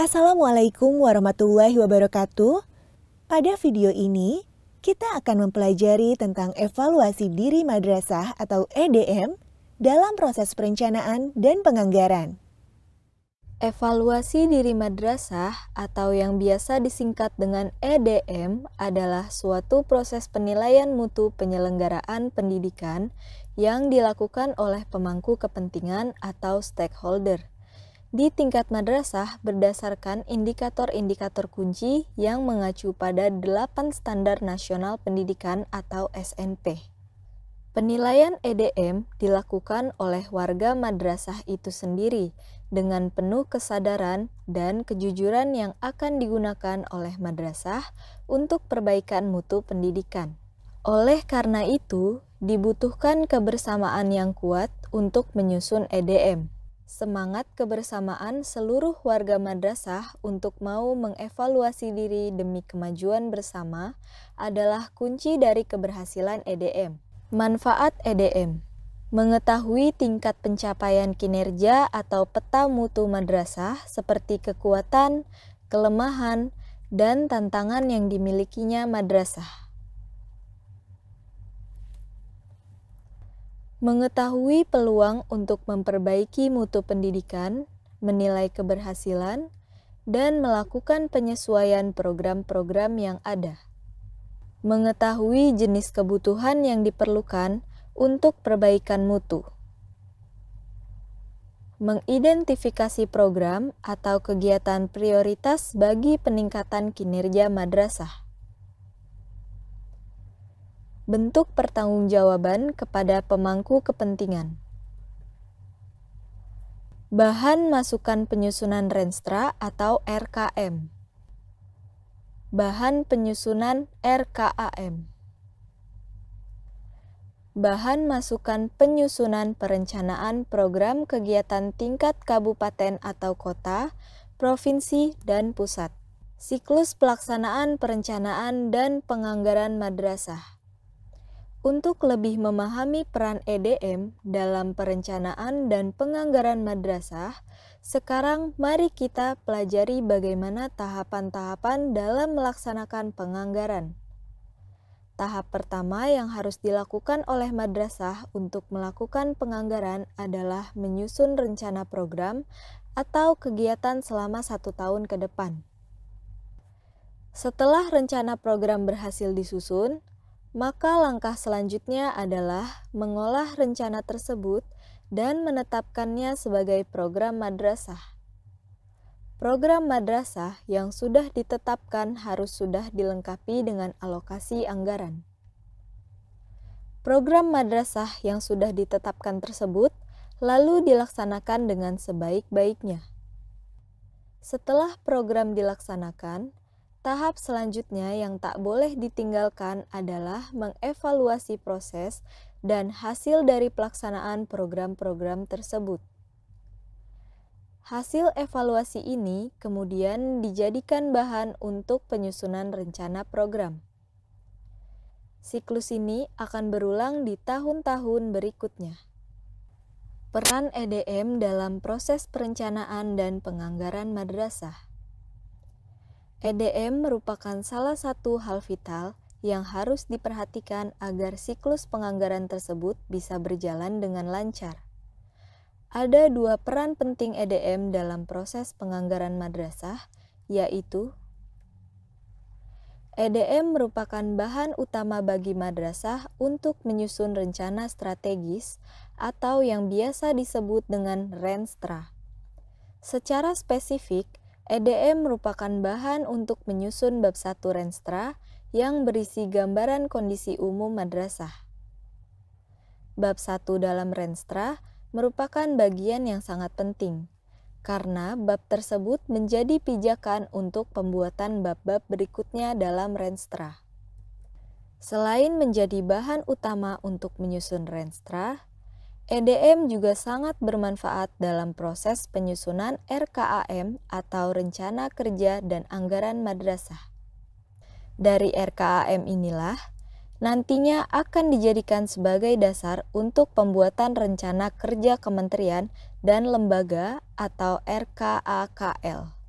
Assalamualaikum warahmatullahi wabarakatuh. Pada video ini, kita akan mempelajari tentang evaluasi diri madrasah atau EDM dalam proses perencanaan dan penganggaran. Evaluasi diri madrasah atau yang biasa disingkat dengan EDM adalah suatu proses penilaian mutu penyelenggaraan pendidikan yang dilakukan oleh pemangku kepentingan atau stakeholder di tingkat madrasah berdasarkan indikator-indikator kunci yang mengacu pada 8 Standar Nasional Pendidikan atau SNP. Penilaian EDM dilakukan oleh warga madrasah itu sendiri dengan penuh kesadaran dan kejujuran yang akan digunakan oleh madrasah untuk perbaikan mutu pendidikan. Oleh karena itu, dibutuhkan kebersamaan yang kuat untuk menyusun EDM. Semangat kebersamaan seluruh warga madrasah untuk mau mengevaluasi diri demi kemajuan bersama adalah kunci dari keberhasilan EDM. Manfaat EDM: mengetahui tingkat pencapaian kinerja atau peta mutu madrasah seperti kekuatan, kelemahan, dan tantangan yang dimilikinya madrasah. Mengetahui peluang untuk memperbaiki mutu pendidikan, menilai keberhasilan, dan melakukan penyesuaian program-program yang ada. Mengetahui jenis kebutuhan yang diperlukan untuk perbaikan mutu. Mengidentifikasi program atau kegiatan prioritas bagi peningkatan kinerja madrasah. Bentuk pertanggungjawaban kepada pemangku kepentingan. Bahan masukan penyusunan Renstra atau RKM. Bahan penyusunan RKAM. Bahan masukan penyusunan perencanaan program kegiatan tingkat kabupaten atau kota, provinsi, dan pusat. Siklus pelaksanaan perencanaan dan penganggaran madrasah. Untuk lebih memahami peran EDM dalam perencanaan dan penganggaran madrasah, sekarang mari kita pelajari bagaimana tahapan-tahapan dalam melaksanakan penganggaran. Tahap pertama yang harus dilakukan oleh madrasah untuk melakukan penganggaran adalah menyusun rencana program atau kegiatan selama 1 tahun ke depan. Setelah rencana program berhasil disusun, maka langkah selanjutnya adalah mengolah rencana tersebut dan menetapkannya sebagai program madrasah. Program madrasah yang sudah ditetapkan harus sudah dilengkapi dengan alokasi anggaran. Program madrasah yang sudah ditetapkan tersebut lalu dilaksanakan dengan sebaik-baiknya. Setelah program dilaksanakan, tahap selanjutnya yang tak boleh ditinggalkan adalah mengevaluasi proses dan hasil dari pelaksanaan program-program tersebut. Hasil evaluasi ini kemudian dijadikan bahan untuk penyusunan rencana program. Siklus ini akan berulang di tahun-tahun berikutnya. Peran EDM dalam proses perencanaan dan penganggaran madrasah. EDM merupakan salah satu hal vital yang harus diperhatikan agar siklus penganggaran tersebut bisa berjalan dengan lancar. Ada 2 peran penting EDM dalam proses penganggaran madrasah, yaitu EDM merupakan bahan utama bagi madrasah untuk menyusun rencana strategis atau yang biasa disebut dengan Renstra. Secara spesifik, EDM merupakan bahan untuk menyusun bab 1 Renstra yang berisi gambaran kondisi umum madrasah. Bab 1 dalam Renstra merupakan bagian yang sangat penting, karena bab tersebut menjadi pijakan untuk pembuatan bab-bab berikutnya dalam Renstra. Selain menjadi bahan utama untuk menyusun Renstra, EDM juga sangat bermanfaat dalam proses penyusunan RKAM atau Rencana Kerja dan Anggaran Madrasah. Dari RKAM inilah nantinya akan dijadikan sebagai dasar untuk pembuatan rencana kerja kementerian dan lembaga atau RKAKL.